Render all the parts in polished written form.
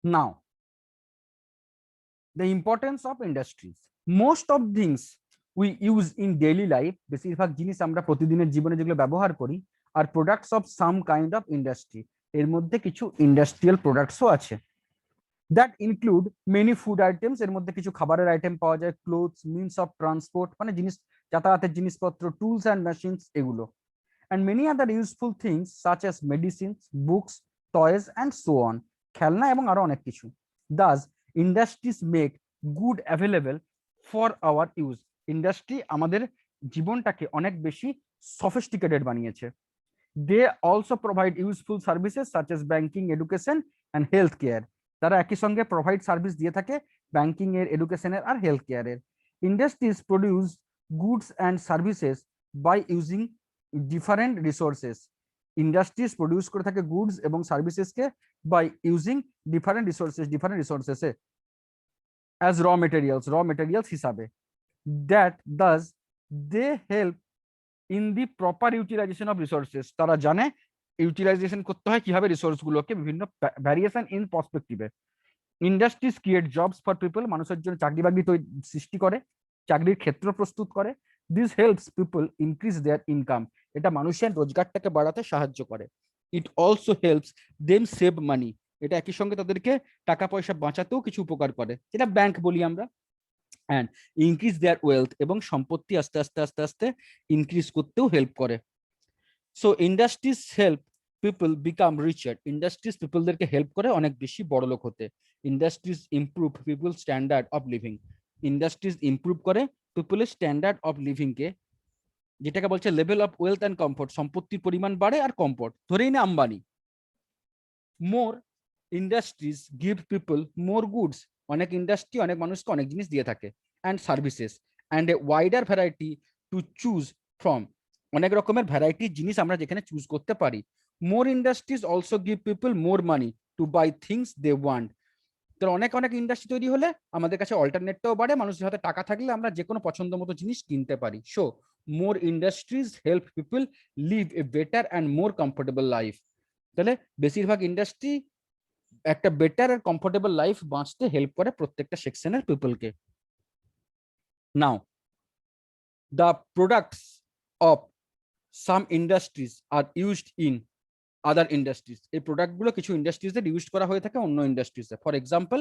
Now, the importance of industries. Most of things we use in daily life, বেশিরভাগ জিনিস আমরা প্রতিদিনের জীবনে যেগুলো ব্যবহার করি, আর products of some kind of industry. এর মধ্যে কিছু ইন্ডাস্ট্রিয়াল প্রোডাক্টসও আছে। That include many food items, এর মধ্যে কিছু খাবারের আইটেম পাওয়া যায়, ক্লোথস, মিনস অফ ট্রান্সপোর্ট মানে জিনিস, যাতায়াতের জিনিসপত্র, টুলস অ্যান্ড মেশিনস এগুলো, and many other useful things such as medicines, books, toys and so on, খেলনা এবং আরো অনেক কিছু। Thus, industries make good available for our use. Industry আমাদের জীবনটাকে অনেক বেশি sophisticated বানিয়েছে। They also provide useful services such as banking, education and health care. তারা একই সঙ্গে প্রোভাইড সার্ভিস দিয়ে থাকে ব্যাংকিং এর, এডুকেশনের আর হেলথ কেয়ারের। Industries produce goods and services by using different resources. Industries produce করে থাকে গুডস এবং সার্ভিসেসকে বাই ইউজিং ডিফারেন্ট রিসোর্সেসে অ্যাজ র মেটেরিয়ালস হিসাবে। That thus they help in the proper utilization of resources. তারা জানে ইউটিলাইজেশন করতে হয় কিভাবে রিসোর্স গুলোকে, বিভিন্ন ভ্যারিয়েশন ইন পার্সপেক্টিভে। Industries create jobs for people, মানুষের জন্য চাকরি বাকরি সৃষ্টি করে, চাকরির ক্ষেত্র প্রস্তুত করে। This helps people increase their income, এটা মানুষের রোজগারটাকে বাড়াতে সাহায্য করে। It also helps them save money, এটা একই সঙ্গে তাদেরকে টাকা পয়সা বাঁচাতেও কিছু উপকার করে, যেটা ব্যাংক বলি আমরা। অ্যান্ড ইনক্রিজ দেয়ার ওয়েলথ, এবং সম্পত্তি আস্তে আস্তে আস্তে আস্তে ইনক্রিজ করতেও হেল্প করে। So industries help people become richer, industries পিপলদেরকে হেল্প করে অনেক বেশি বড় লোক হতে। Industries improve people standard of living, industries improve করে পিপলের স্ট্যান্ডার্ড অফ লিভিং কে, যেটাকে বলছে level of wealth and comfort, সম্পত্তির পরিমাণ বাড়ে আর কমফোর্ট। ধরেই না Ambani. More industries give people more goods, অনেক ইন্ডাস্ট্রি অনেক মানুষকে অনেক জিনিস দিয়ে থাকে, and services and a wider variety to choose from, অনেক রকমের ভ্যারাইটি জিনিস আমরা যেখানে চুজ করতে পারি। More industries also give people more money to buy things they want, তো অনেক অনেক ইন্ডাস্ট্রি তৈরি হলে আমাদের কাছে অল্টারনেটটাও বাড়ে, মানুষের হাতে টাকা থাকলে আমরা যে কোনো পছন্দ মতো জিনিস কিনতে পারি। So more industries help people live a better and more comfortable life, তাহলে বেশিরভাগ ইন্ডাস্ট্রি একটা বেটার আর কমফোর্টেবল লাইফ বাঁচতে হেল্প করে প্রত্যেকটা সেকশনের পিপলকে। Now the products of some industries are used in other industries, এই প্রোডাক্টগুলো কিছু ইন্ডাস্ট্রিজে ইউজ করা হয়ে থাকে অন্য ইন্ডাস্ট্রিজে। For example,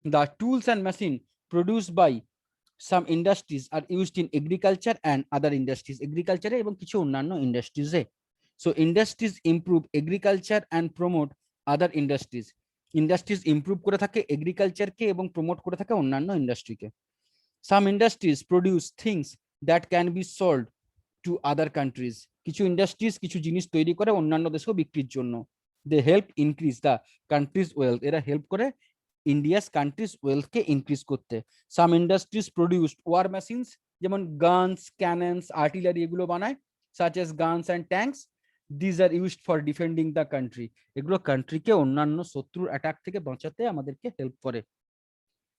the tools and machine produced by some industries are used in agriculture and other industries, এগ্রিকালচারে এবং কিছু অন্যান্য ইন্ডাস্ট্রিজে। So industries improve agriculture and promote other industries, industries improve করে থাকে এগ্রিকালচারকে এবং প্রমোট করে থাকে অন্যান্য ইন্ডাস্ট্রিকে। Some industries produce things that can be sold to other countries, কিছু ইন্ডাস্ট্রিজ কিছু জিনিস তৈরি করে অন্যান্য দেশেও বিক্রির জন্য। They help increase the country's wealth, এরা হেল্প করে ইন্ডিয়াস কান্ট্রিজ ওয়েলথকে ইনক্রিজ করতে। Some industries produced war machines, যেমন গানস, ক্যানন্স, আর্টিলারি এগুলো বানায়, such S guns and tanks. These are used for defending the country, এগুলো কান্ট্রিকে অন্যান্য শত্রুর অ্যাটাক থেকে বাঁচাতে আমাদেরকে হেল্প করে।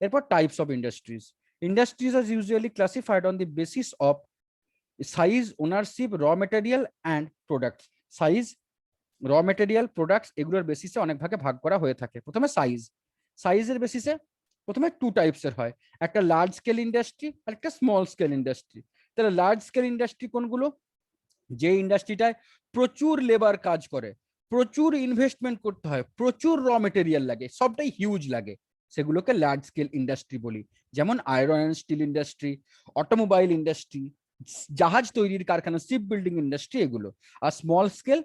এরপর টাইপস অফ ইন্ডাস্ট্রিজ। ইন্ডাস্ট্রিজ আর usually classified on the basis of size, ownership, raw material and products. Size, raw material, products এগুলোর বেসিসে অনেক ভাগে ভাগ করা হয়ে থাকে। প্রথমে সাইজ, সাইজের বেসিসে প্রথমে টু টাইপসের হয়, একটা লার্জ স্কেল ইন্ডাস্ট্রি আর একটা স্মল স্কেল ইন্ডাস্ট্রি। তাহলে লার্জ স্কেল ইন্ডাস্ট্রি কোনগুলো? যে ইন্ডাস্ট্রিটায় প্রচুর লেবার কাজ করে, প্রচুর ইনভেস্টমেন্ট করতে হয়, প্রচুর র মেটেরিয়াল লাগে, সবটাই হিউজ লাগে, সেগুলোকে লার্জ স্কেল ইন্ডাস্ট্রি বলি। যেমন iron and steel industry, automobile industry, জাহাজ তৈরির কারখানা, শিপ বিল্ডিং ইন্ডাস্ট্রি এগুলো। আর স্মল স্কেল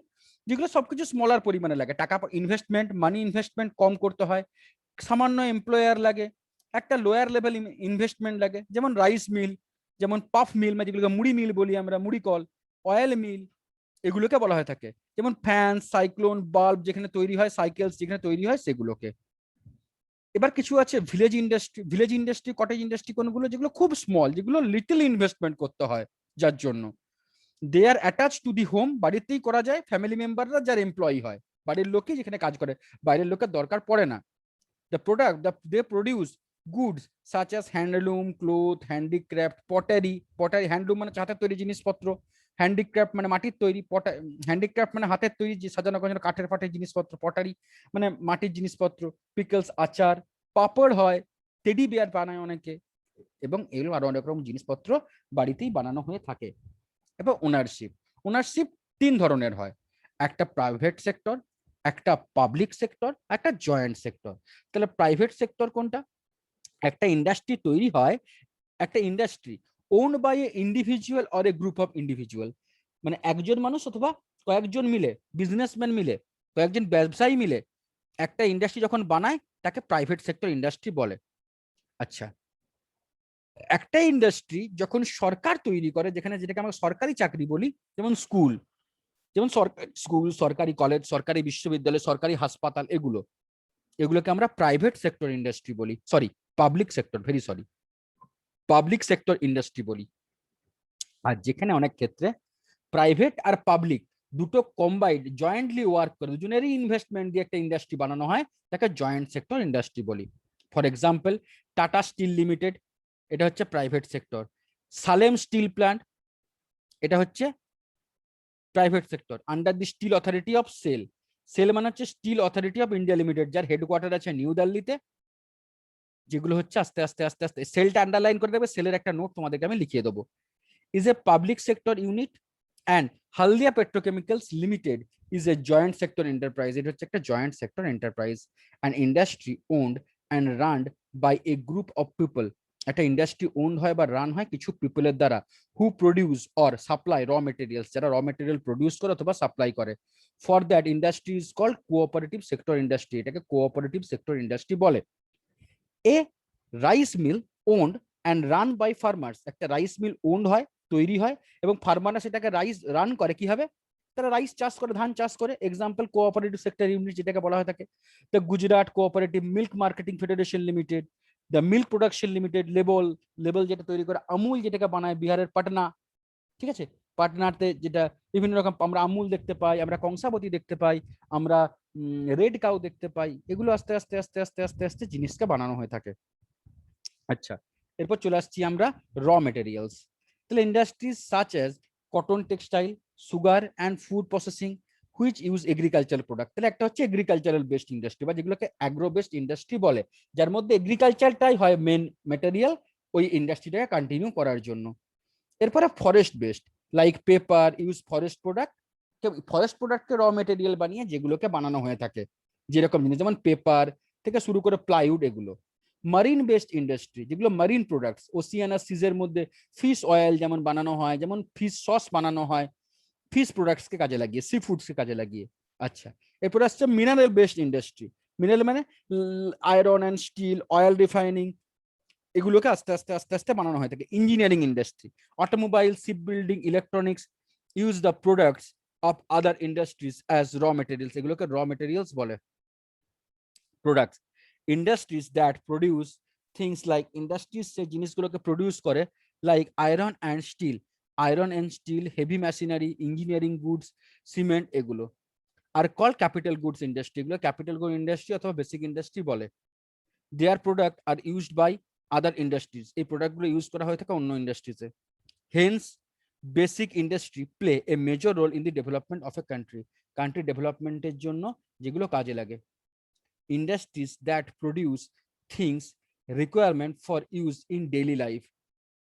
যেগুলো সবকিছু স্মলার পরিমাণে লাগে, টাকা ইনভেস্টমেন্ট, মানি ইনভেস্টমেন্ট কম করতে হয়, সামান্য এমপ্লয়ার লাগে, একটা লোয়ার লেভেল ইনভেস্টমেন্ট লাগে, যেমন রাইস মিল, যেমন পাফ মিল, মানে যেগুলোকে মুড়ি মিল বলি আমরা, মুড়ি কল, অয়েল মিল, এগুলোকে বলা হয়ে থাকে। যেমন ফ্যান, সাইক্লোন, বাল্ব যেখানে তৈরি হয়, সাইকেলস যেখানে তৈরি হয় সেগুলোকে। এবার কিছু আছে village industry, village industry, cottage industry কোনগুলো? যেগুলো খুব স্মল, যেগুলো লিটল ইনভেস্টমেন্ট করতে হয়, যার জন্য দে আর অ্যাটাচ টু দি হোম, বাড়িতেই করা যায়, ফ্যামিলি মেম্বাররা যার এমপ্লয়ি হয়, বাড়ির লোকই যেখানে কাজ করে, বাইরের লোকের দরকার পড়ে না। The product they produce goods such as handloom, cloth, handicraft, pottery, handloom মানে হাতের তৈরি জিনিসপত্র, হ্যান্ডিক্রাফট মানে মাটির তৈরি, হ্যান্ডিক্রাফট মানে হাতের তৈরি যে সাজানো গোছানো কাঠের ফাটের জিনিসপত্র, পটারি মানে মাটির জিনিসপত্র, পিকলস আচার, পাপড় হয়, টেডি বিয়ার বানায় অনেকে, এবং এগুলো আরো অনেক রকম জিনিসপত্র বাড়িতেই বানানো হয়ে থাকে। এবার ওনারশিপ, ওনারশিপ 3 ধরনের হয়, একটা প্রাইভেট সেক্টর, একটা পাবলিক সেক্টর, একটা জয়েন্ট সেক্টর। তাহলে প্রাইভেট সেক্টর কোনটা? একটা ইন্ডাস্ট্রি তৈরি হয়, একটা industry owned by a individual or a group of individual, মানে একজন মানুষ অথবা কয়েকজন মিলে, বিজনেসম্যান মিলে, কয়েকজন ব্যবসায়ী মিলে একটা ইন্ডাস্ট্রি যখন বানায় তাকে প্রাইভেট সেক্টর ইন্ডাস্ট্রি বলে। আচ্ছা, একটা ইন্ডাস্ট্রি যখন সরকার তৈরি করে, যেখানে যেটাকে আমরা সরকারি চাকরি বলি, যেমন স্কুল, যেমন সরকারি স্কুল, সরকারি কলেজ, সরকারি বিশ্ববিদ্যালয়, সরকারি হাসপাতাল, এগুলোকে আমরা প্রাইভেট সেক্টর ইন্ডাস্ট্রি বলি, sorry public sector, very sorry, public sector industry বলি। আর যেখানে অনেক ক্ষেত্রে প্রাইভেট আর পাবলিক দুটো কম্বাইন্ড জয়েন্টলি ওয়ার্ক করে, দুজনেরই ইনভেস্টমেন্ট দিয়ে একটা ইন্ডাস্ট্রি বানানো হয়, তাকে জয়েন্ট সেক্টর ইন্ডাস্ট্রি বলি। For example, Tata steel limited, এটা হচ্ছে private sector. Salem steel plant, এটা হচ্ছে private sector, under the steel authority of SAIL. SAIL মানে হচ্ছে steel authority of India limited, যার হেডকোয়ার্টার আছে নিউ দিল্লিতে। যেগুলো হচ্ছে আস্তে আস্তে আস্তে আস্তে, সেলটা আন্ডারলাইন করে দেবে, সেলের একটা নোট তোমাদেরকে আমি লিখিয়ে দেবো। is a public sector unit and Haldia Petrochemicals Limited is a joint sector enterprise. It হচ্ছে একটা joint sector enterprise, an industry owned and run by a group of people. একটা ইন্ডাস্ট্রি ওন্ড হয় বা run হয় কিছু পিপলের দ্বারা, who produce or supply raw materials, যারা র মেটেরিয়াল প্রডিউস করে অথবা সাপ্লাই করে। For that industry is called cooperative sector industry, এটাকে কোঅপারেটিভ সেক্টর ইন্ডাস্ট্রি বলে। A rice mill owned and run by farmers, একটা রাইস মিল ওন্ড হয়, তৈরি হয়, এবং ফার্মাররা সেটাকে রাইস রান করে কিভাবে, তারা রাইস চাষ করে, ধান চাষ করে। এক্সাম্পল কোঅপারেটিভ সেক্টর ইউনিট যেটাকে বলা হয় থাকে, the Gujarat cooperative milk marketing federation limited, the milk production limited, label, label যেটা তৈরি করে, আমুল যেটাকে বানায় বিহারের পাটনা, ঠিক আছে, পাটনাতে যেটা বিভিন্ন রকম আমরা আমুল দেখতে পাই, আমরা কংসাবতী দেখতে পাই, আমরা রেড কাউ দেখতে পাই, এগুলো আস্তে আস্তে আস্তে আস্তে আস্তে আস্তে জিনিসকে বানানো হয়ে থাকে। আচ্ছা, এরপর চলে আসছি আমরা র মেটেরিয়ালস। তাহলে industries such as cotton, textile, sugar and food processing which use agricultural product. তাহলে একটা হচ্ছে এগ্রিকালচারাল বেসড ইন্ডাস্ট্রি, বা যেগুলোকে অ্যাগ্রো বেসড ইন্ডাস্ট্রি বলে, যার মধ্যে এগ্রিকালচারটাই হয় মেন মেটেরিয়াল ওই ইন্ডাস্ট্রিটাকে কন্টিনিউ করার জন্য। এরপরে forest based, like paper use forest product, forest প্রোডাক্টকে র মেটেরিয়াল বানিয়ে যেগুলোকে বানানো হয়ে থাকে, যেরকম জিনিস যেমন পেপার থেকে শুরু করে প্লাইউড, এগুলো। মারিন বেসড ইন্ডাস্ট্রি, যেগুলো মারিন প্রোডাক্টস, ওসিয়ান আর সিজের মধ্যে ফিশ অয়েল যেমন বানানো হয়, যেমন ফিশ সস বানানো হয়, ফিশ প্রোডাক্টসকে কাজে লাগিয়ে, সি ফুডসকে কাজে লাগিয়ে। আচ্ছা, এরপর আসছে মিনারেল বেসড ইন্ডাস্ট্রি। মিনারেল মানে iron and steel, oil refining, এগুলোকে আস্তে আস্তে আস্তে আস্তে বানানো হয় থাকে। Engineering industry, automobile, ship building, electronics use the products of other industries as raw materials, এগুলোকে র মেটেরিয়ালস বলে। Products, industries that produce things like, industries সে জিনিসগুলোকে প্রডিউস করে, like iron and steel, iron and steel, heavy machinery, engineering goods, cement, এগুলো are call capital goods industry, এগুলো capital good industry অথবা basic industry বলে। Their product are used by other industries, এই প্রোডাক্টগুলো use করা হয়ে থাকে অন্য ইন্ডাস্ট্রিজে। Hence basic industry play a major role in the development of a country, country ডেভেলপমেন্টের জন্য যেগুলো কাজে লাগে। Industries that produce things requirement for use in daily life,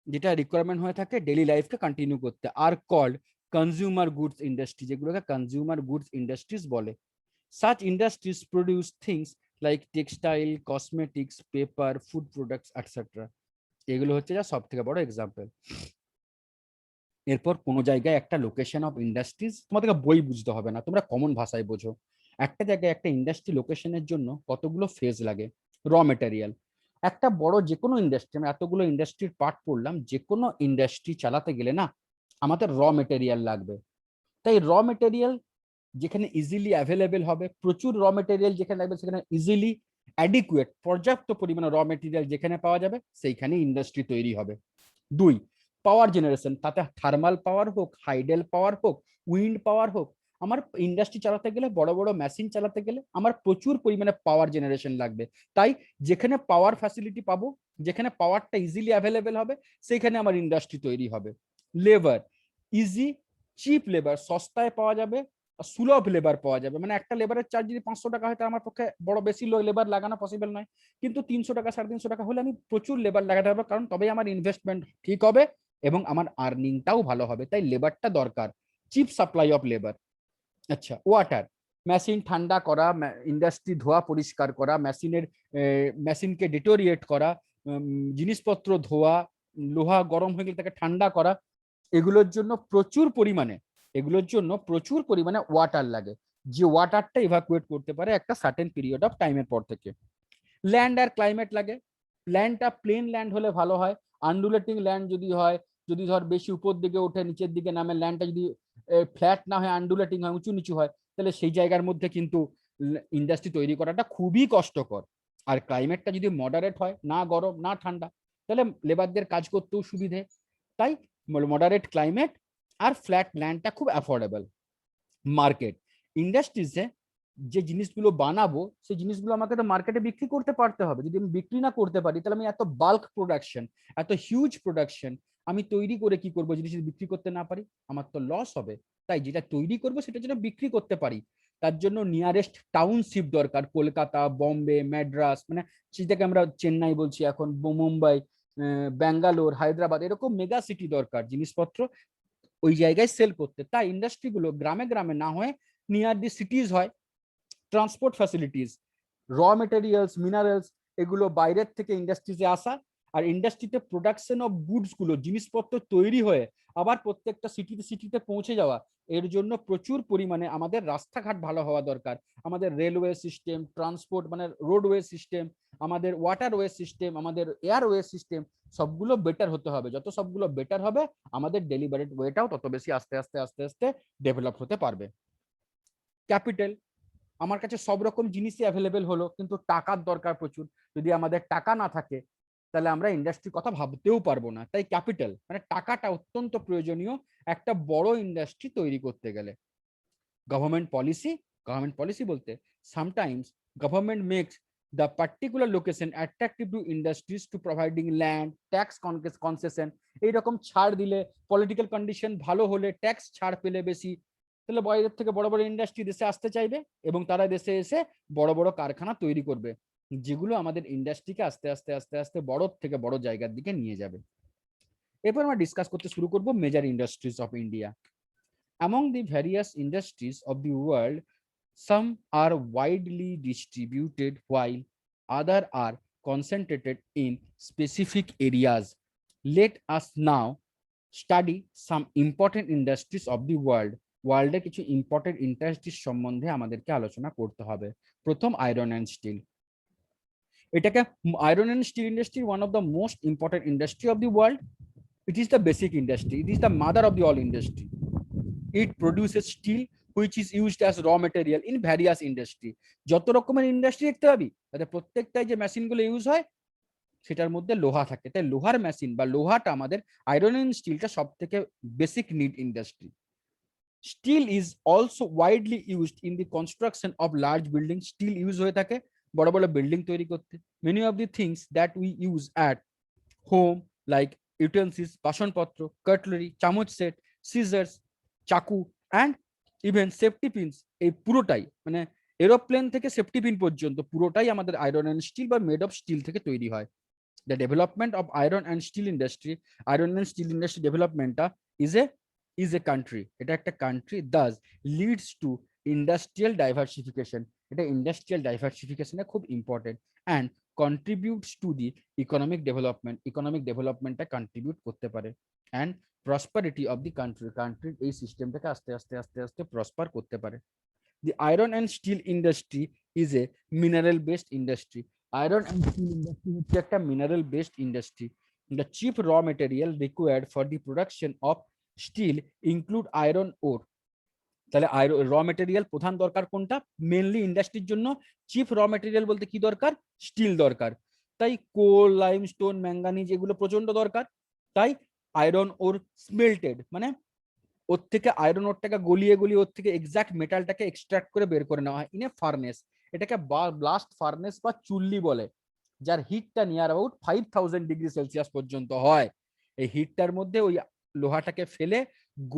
যেটা রিকোয়ারমেন্ট হয়ে থাকে ডেইলি লাইফকে কন্টিনিউ করতে, are called consumer goods industry, যেগুলোকে কনজিউমার গুডস ইন্ডাস্ট্রিজ বলে। Such industries produce things like textile, cosmetics, paper, food products, etc. এগুলো হচ্ছে যা সব থেকে বড় এক্সাম্পল। এরপর কোনো জায়গায় একটা লোকেশন অফ ইন্ডাস্ট্রিজ, তোমাদেরকে বই বুঝতে হবে না, তোমরা কমন ভাষায় বোঝো। একটা জায়গায় একটা ইন্ডাস্ট্রি লোকেশনের জন্য কতগুলো ফেজ লাগে। র মেটেরিয়াল, একটা বড় যে কোনো ইন্ডাস্ট্রি, আমি এতগুলো ইন্ডাস্ট্রির পার্ট পড়লাম, যে কোনো ইন্ডাস্ট্রি চালাতে গেলে না আমাদের র মেটেরিয়াল লাগবে। তাই র মেটেরিয়াল যেখানে ইজিলি অ্যাভেলেবেল হবে, প্রচুর র মেটেরিয়াল যেখানে লাগবে, সেখানে ইজিলি অ্যাডিকুয়েট, পর্যাপ্ত পরিমাণে র মেটেরিয়াল যেখানে পাওয়া যাবে সেইখানে ইন্ডাস্ট্রি তৈরি হবে। 2, পাওয়ার জেনারেশন, তাতে থার্মাল পাওয়ার হোক, হাইডেল পাওয়ার হোক, উইন্ড পাওয়ার হোক, আমার ইন্ডাস্ট্রি চালাতে গেলে, বড় বড় মেশিন চালাতে গেলে আমার প্রচুর পরিমাণে পাওয়ার জেনারেশন লাগবে। তাই যেখানে পাওয়ার ফ্যাসিলিটি পাবো, যেখানে পাওয়ারটা ইজিলি অ্যাভেলেবেল হবে, সেখানে আমার ইন্ডাস্ট্রি তৈরি হবে। লেবার, ইজি চিপ লেবার, সস্তায় পাওয়া যাবে, সুলভ লেবার পাওয়া যাবে। মানে একটা লেবারের চার্জ যদি 500 টাকা হয়, তাহলে আমার পক্ষে বড় বেশি লেবার লাগানো পসিবল নয়, কিন্তু 300 টাকা 350 টাকা হলে আমি প্রচুর লেবার লাগাতে পারবো, কারণ তবেই আমার ইনভেস্টমেন্ট ঠিক হবে এবং আমার আর্নিংটাও ভালো হবে। তাই লেবারটা দরকার, চিপ সাপ্লাই অফ লেবার। আচ্ছা, ওয়াটার, মেশিন ঠান্ডা করা, ইন্ডাস্ট্রি ধোয়া পরিষ্কার করা, মেশিনকে ডিটোরিয়েট করা, জিনিসপত্র ধোয়া, লোহা গরম হয়ে গেলে তাকে ঠান্ডা করা, এগুলোর জন্য প্রচুর পরিমাণে ওয়াটার লাগে, যে ওয়াটারটা ইভাকুয়েট করতে পারে একটা সার্টেন পিরিয়ড অফ টাইমের পর থেকে। ল্যান্ড আর ক্লাইমেট লাগে। ল্যান্ডটা প্লেন ল্যান্ড হলে ভালো হয়, আনডুলেটিং ল্যান্ড যদি হয়, যদি ধর বেশি উপর দিকে ওঠে নিচের দিকে নামে, ল্যান্ডটা যদি ফ্ল্যাট না হয়, আনডুলেটিং হয়, উঁচু নিচু হয়, তাহলে সেই জায়গার মধ্যে কিন্তু ইন্ডাস্ট্রি তৈরি করাটা খুবই কষ্টকর। আর ক্লাইমেটটা যদি মডারেট হয়, না গরম না ঠান্ডা, তাহলে লেবারদের কাজ করতেও সুবিধে। তাই মডারেট ক্লাইমেট আর ফ্ল্যাট ল্যান্ডটা খুব অ্যাফোর্ডেবল। মার্কেট, ইন্ডাস্ট্রিজে যে জিনিসগুলো বানাবো সেই জিনিসগুলো আমাকে তো মার্কেটে বিক্রি করতে পারতে হবে। যদি আমি বিক্রি না করতে পারি, তাহলে আমি এত বাল্ক প্রোডাকশন, এত হিউজ প্রোডাকশন আমি তৈরি করে কি করবো, জিনিস বিক্রি করতে না পারি, আমার তো লস হবে। তাই যেটা তৈরি করবো সেটা যেন বিক্রি করতে পারি, তার জন্য নিয়ারেস্ট টাউনশিপ দরকার। কলকাতা, বম্বে, ম্যাড্রাস, মানে যেটাকে আমরা চেন্নাই বলছি এখন, মুম্বাই, ব্যাঙ্গালোর, হায়দ্রাবাদ, এরকম মেগা সিটি দরকার জিনিসপত্র ওই জায়গায় সেল করতে। তাই ইন্ডাস্ট্রিগুলো গ্রামে গ্রামে না হয়ে নিয়ার দি সিটিজ হয়। Transport facilities, raw materials, minerals, এগুলো বাইরের থেকে ইন্ডাস্ট্রিজে আসা, আর ইন্ডাস্ট্রিতে প্রোডাকশন অফ গুডস গুলো, জিনিসপত্র তৈরি হয়ে আবার প্রত্যেকটা সিটিতে পৌঁছে যাওয়া, এর জন্য প্রচুর পরিমাণে আমাদের রাস্তাঘাট ভালো হওয়া দরকার। আমাদের রেলওয়ে সিস্টেম, ট্রান্সপোর্ট মানে রোডওয়ে সিস্টেম, আমাদের ওয়াটারওয়ে সিস্টেম, আমাদের এয়ারওয়ে সিস্টেম, সবগুলো বেটার হতে হবে। যত সবগুলো বেটার হবে, আমাদের ডেলিভারেড ওয়েটাও তত বেশি আস্তে আস্তে আস্তে আস্তে ডেভেলপ হতে পারবে। ক্যাপিটাল, আমার কাছে সব রকম জিনিসই অ্যাভেলেবেল হলো, কিন্তু টাকার দরকার প্রচুর। যদি আমাদের টাকা না থাকে, তাহলে আমরা ইন্ডাস্ট্রির কথা ভাবতেও পারবো না। তাই ক্যাপিটাল মানে টাকাটা অত্যন্ত প্রয়োজনীয় একটা বড় ইন্ডাস্ট্রি তৈরি করতে গেলে। গভর্নমেন্ট পলিসি বলতে sometimes government makes the particular location attractive to industries to providing land, tax concession, এইরকম ছাড় দিলে, পলিটিক্যাল কন্ডিশন ভালো হলে, ট্যাক্স ছাড় পেলে বেশি, তাহলে বাইরের থেকে বড় বড় ইন্ডাস্ট্রি দেশে আসতে চাইবে এবং তারা দেশে এসে বড় বড় কারখানা তৈরি করবে, যেগুলো আমাদের ইন্ডাস্ট্রিকে আস্তে আস্তে আস্তে আস্তে বড় থেকে বড় জায়গার দিকে নিয়ে যাবে। এরপর আমরা ডিসকাস করতে শুরু করব major industries of India. Among the various industries of the world, some are widely distributed while others are concentrated in specific areas. Let us now study some important industries of the world. ওয়ার্ল্ডে কিছু important industries সম্বন্ধে আমাদেরকে আলোচনা করতে হবে। প্রথম, iron and still. এটাকে iron and steel industry one of the most important industry of the world. It is the basic industry. It is the mother of the all industry. It produces steel which is used as raw material in various industry. যত রকমের industry দেখতে পাবি, তাতে প্রত্যেকটাই যে মেশিনগুলো use হয় সেটার মধ্যে লোহা থাকে। তাই লোহার মেশিন বা লোহাটা আমাদের, আয়রন এন্ড স্টিলটা সব থেকে basic need industry. Steel is also widely used in the construction of large building. Steel use হয়ে থাকে বড় বড় বিল্ডিং তৈরি করতে। Many of the things that we use at home like utensils, বাসনপত্র, কাটলারি, চামচ সেট, সিজার্স, চাকু and even safety pins, এই পুরোটাই মানে এরোপ্লেন থেকে সেফটি পিন পর্যন্ত পুরোটাই আমাদের আয়রন অ্যান্ড স্টিল বা মেড অফ স্টিল থেকে তৈরি হয়। The development of iron and steel industry, iron and steel industry ডেভেলপমেন্টটা ইজ এ কান্ট্রি, এটা একটা country, thus leads to industrial diversification, এটা ইন্ডাস্ট্রিয়াল ডাইভার্সিফিকেশনে খুব important, and contributes to the economic development, economic ডেভেলপমেন্টটা কন্ট্রিবিউট করতে পারে, and prosperity of the country, কান্ট্রির এই সিস্টেমটাকে আস্তে আস্তে আস্তে আস্তে প্রসপার করতে পারে। The iron and steel industry is a mineral based industry. Iron and steel industry হচ্ছে একটা mineral based industry. The cheap raw material required for the production of steel include iron ore. তাহলে র material প্রধান দরকার কোনটা, mainly ইন্ডাস্ট্রির জন্য chip র মেটেরিয়াল বলতে কি দরকার, স্টিল দরকার। তাই কোল, লাইমস্টোন, ম্যাঙ্গানিজ এগুলো প্রচন্ড দরকার। তাই আয়রন ওর স্মেল্টেড মানে ওর থেকে আয়রন ওরটাকে গলিয়ে গলিয়ে ওর থেকে এক্সাক্ট মেটালটাকে এক্সট্রাক্ট করে বের করে নেওয়া হয় ইন এ ফার্নেস। এটাকে ব্লাস্ট ফার্নেস বা চুল্লি বলে, যার হিটটা নিয়ার অ্যাবাউট 5000 ডিগ্রি সেলসিয়াস পর্যন্ত হয়। এই হিটটার মধ্যে ওই লোহাটাকে ফেলে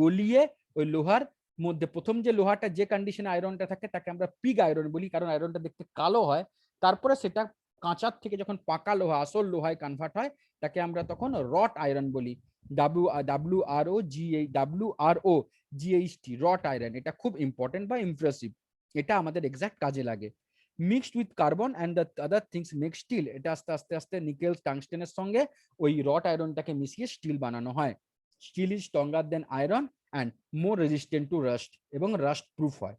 গলিয়ে ওই লোহার মধ্যে প্রথম যে লোহাটা যে কন্ডিশনে আয়রনটা থাকে তাকে আমরা পিগ আয়রন বলি, কারণ আয়রনটা দেখতে কালো হয়। তারপরে সেটা কাঁচার থেকে যখন পাকা লোহা আসল লোহায় কনভার্ট হয় তাকে আমরা তখন রট আয়রন বলি। WROGHT, রট আয়রন। এটা খুব ইম্পর্টেন্ট বা ইমপ্রেসিভ, এটা আমাদের এক্সাক্ট কাজে লাগে। Mixed with carbon and the other things make steel. এটা আস্তে আস্তে আস্তে নিকেল টাংস্টেনের সঙ্গে ওই রট আয়রনটাকে মিশিয়ে স্টিল বানানো হয়। Steel is stronger than iron and more resistant to rust, এবং রাস্ট প্রুফ হয়।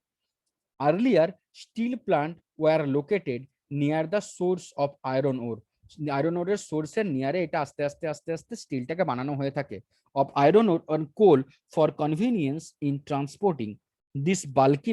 Earlier steel plant were located near the source of iron ore. Iron ওরের সোর্সের নিয়ারে এটা আস্তে আস্তে আস্তে আস্তে স্টিলটাকে বানানো হয়ে থাকে। Of iron ore on coal for convenience in transporting this bulky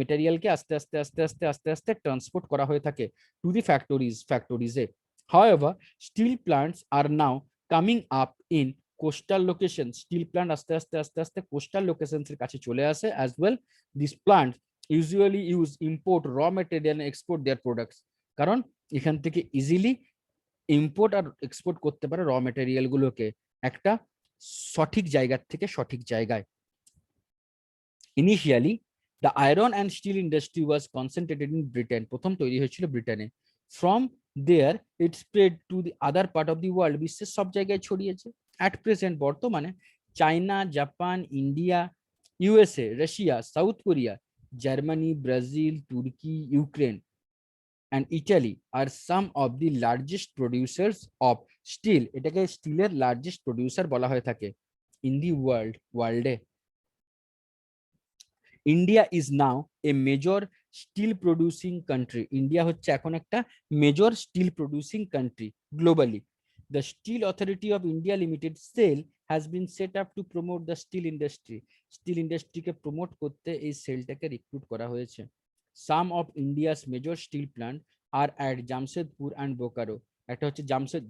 মেটেরিয়ালকে আস্তে আস্তে আস্তে আস্তে আস্তে আস্তে ট্রান্সপোর্ট করা হয়ে থাকে টু দি ফ্যাক্টরিজে। However, steel plants are now coming up in coastal locations. Steel plant আস্তে আস্তে আস্তে আস্তে কোস্টাল লোকেশনস এর কাছে চলে আসে। as well, these plants usually use import raw material and export their products, কারণ এখান থেকে ইজিলি ইম্পোর্ট আর এক্সপোর্ট করতে পারে র মেটেরিয়াল গুলোকে একটা সঠিক জায়গা থেকে সঠিক জায়গায়। Initially the iron and steel industry was concentrated in Britain. প্রথম তৈরি হয়েছিল ব্রিটেনে। From there it spread to the other part of the world. বিশ্বের সব জায়গায় ছড়িয়েছে। অ্যাট প্রেজেন্ট, বর্তমানে China, Japan, India, USA, Russia, South Korea, Germany, Brazil, Turkey, Ukraine and Italy are some of the largest producers of steel. এটাকে স্টিলের largest producer বলা হয়ে থাকে ইন দি ওয়ার্ল্ডে। India is now a major steel producing country. India হচ্ছে এখন একটা major steel producing country globally. The steel authority of India limited SAIL has been set up to promote the steel industry. Steel ইন্ডাস্ট্রিকে promote করতে এই সেলটাকে recruit করা হয়েছে। Some of India's major steel plant are at Jamshedpur and Bokaro. একটা হচ্ছে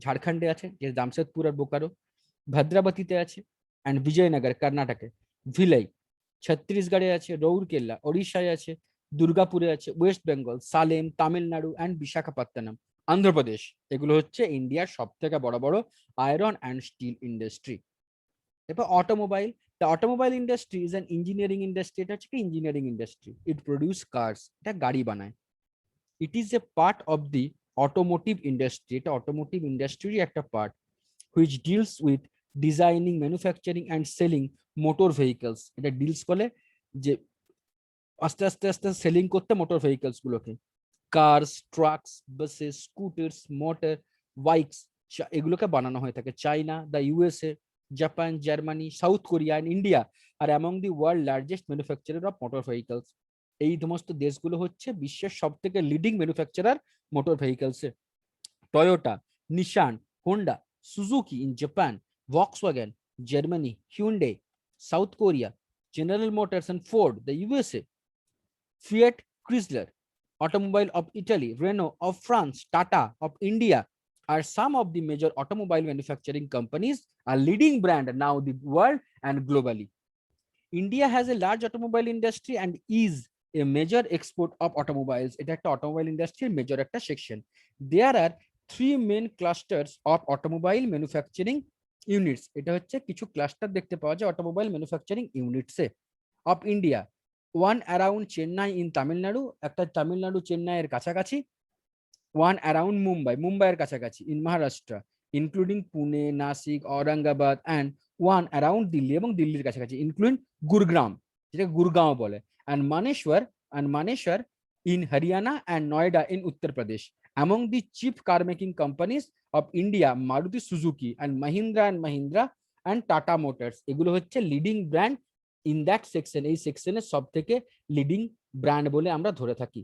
ঝাড়খণ্ডে আছে, যে জামশেদপুর আর বোকারো। ভদ্রাবতীতে আছে, অ্যান্ড বিজয়নগর কর্ণাটকে। ভিলাই ছত্তিশগড়ে আছে, রৌরকেল্লা ওড়িশায় আছে, দুর্গাপুরে আছে, ওয়েস্ট বেঙ্গল, সালেম তামিলনাড়ু অ্যান্ড বিশাখাপত্তনম অন্ধ্রপ্রদেশ। এগুলো হচ্ছে ইন্ডিয়ার সব থেকে বড় বড় আয়রন অ্যান্ড স্টিল ইন্ডাস্ট্রি। এরপর automobile. The automobile industry is an engineering industry. এটা হচ্ছে কি ইঞ্জিনিয়ারিং ইন্ডাস্ট্রি। ইট প্রডিউস কার্স, এটা গাড়ি বানায়। It is a part of the automotive industry. এটা অটোমোটিভ ইন্ডাস্ট্রির একটা part, which deals with designing, manufacturing and selling motor vehicles. এটা ডিলস করে যে আস্তে আস্তে আস্তে সেলিং করতে মোটর ভেহিকলস গুলোকে। Cars, trucks, buses, scooters, motor bikes, এগুলোকে বানানো হয়ে থাকে। China, the USA, Japan, Germany, South Korea and India are among the world largest manufacturer of motor vehicles. এই সমস্ত দেশগুলো হচ্ছে বিশ্বের সব থেকে লিডিং ম্যানুফ্যাকচারার মোটর ভেহিকলসে। Toyota, Nissan, Honda, Suzuki in Japan, Volkswagen, Germany, Hyundai, South Korea, General Motors and Ford, the USA, Fiat Chrysler, Automobile of Italy, Renault of France, Tata of India are some of the major automobile manufacturing companies, a leading brand now the world and globally. India has a large automobile industry and is a major export of automobiles. এটা একটা automobile ইন্ডাস্ট্রির major একটা section. There are three main clusters of automobile manufacturing units. এটা হচ্ছে কিছু cluster দেখতে পাওয়া যায় অটোমোবাইল ম্যানুফ্যাকচারিং ইউনিটসে of India. One around Chennai in Tamil Nadu, একটা তামিলনাড়ু চেন্নাইয়ের কাছাকাছি। ওয়ান অ্যারাউন্ড মুম্বাইয়ের কাছাকাছি in Maharashtra, including Pune, Nashik, Aurangabad and one around Delhi, এবং দিল্লির কাছাকাছি ইনক্লুডিং গুরগ্রাম, যেটা গুরগাঁও বলে, and Manesar in Haryana and Noida in Uttar Pradesh. Among the chief car making companies of India, Maruti Suzuki and Mahindra and Tata Motors, এগুলো হচ্ছে leading brand in that section. এই সেকশনের সব থেকে লিডিং ব্র্যান্ড বলে আমরা ধরে থাকি।